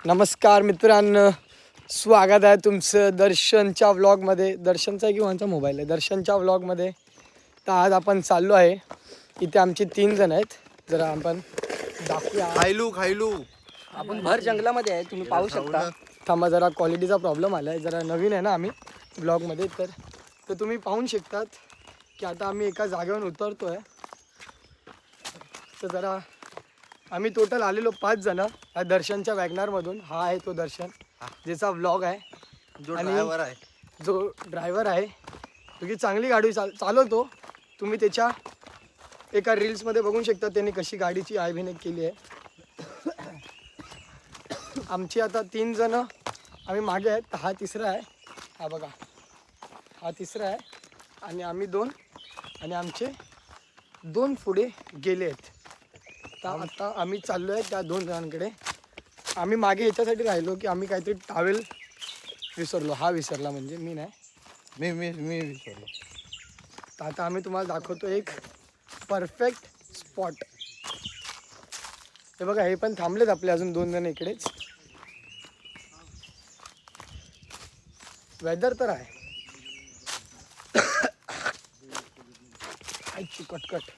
नमस्कार मित्रांनो, स्वागत आहे तुमचं दर्शनच्या व्लॉगमध्ये. दर्शनचा किंवा आमचा मोबाईल आहे दर्शनच्या व्लॉगमध्ये. तर आज आपण चाललो आहे. इथे आमचे 3 जण आहेत. जरा आपण दाखवूया. खायलू आपण भर जंगलामध्ये आहे, तुम्ही पाहू शकता. थांबा, जरा क्वालिटीचा प्रॉब्लेम आला आहे. जरा नवीन आहे ना आम्ही ब्लॉगमध्ये, तर तुम्ही पाहू शकतात की आता आम्ही एका जागेवर उतरतो आहे. तर जरा आम्ही टोटल आलेलो 5 जण दर्शनच्या वॅगनारमधून. हा आहे तो दर्शन ज्याचा व्लॉग आहे, जो ड्रायव्हर आहे. जो ड्रायव्हर आहे तो की चांगली गाडी चालवतो. तुम्ही त्याच्या एका रील्समध्ये बघू शकता त्यांनी कशी गाडीची आयभिनेक केली आहे. आमची आता 3 जण आम्ही मागे आहेत. हा तिसरा आहे, हा बघा, हा तिसरा आहे आणि आम्ही 2 आणि आमचे 2 पुढे गेले आहेत. तर आता आम्ही चाललो आहे त्या 2 जणांकडे. आम्ही मागे याच्यासाठी राहिलो की आम्ही काहीतरी टावेल विसरलो. हा विसरला म्हणजे मी नाही, मी विसरलो. तर आता आम्ही तुम्हाला दाखवतो एक परफेक्ट स्पॉट. हे बघा, हे पण थांबलेत आपले अजून 2 जण इकडेच. वेदर तर आहे कटकट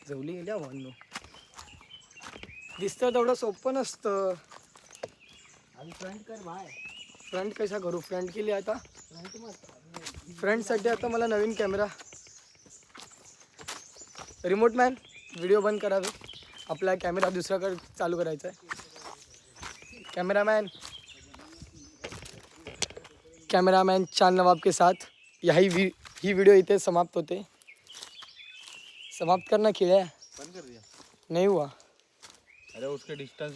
जवली गेल्या वाहनो. दिसतं तेवढं सोपं नसतं. फ्रंट कर बाय. फ्रंट कशा करू? फ्रंट केली आता. फ्रंटसाठी आता मला नवीन कॅमेरा. रिमोट मॅन व्हिडिओ बंद करावे. आपला कॅमेरा दुसऱ्याकडे चालू करायचा आहे. कॅमेरामॅन चांद नवाब के साथ ही वीडियो इथे समाप्त होते. समाप्त करना खिड़ा बंद कर दिया. नहीं हुआ. अरे उसके डिस्टेंस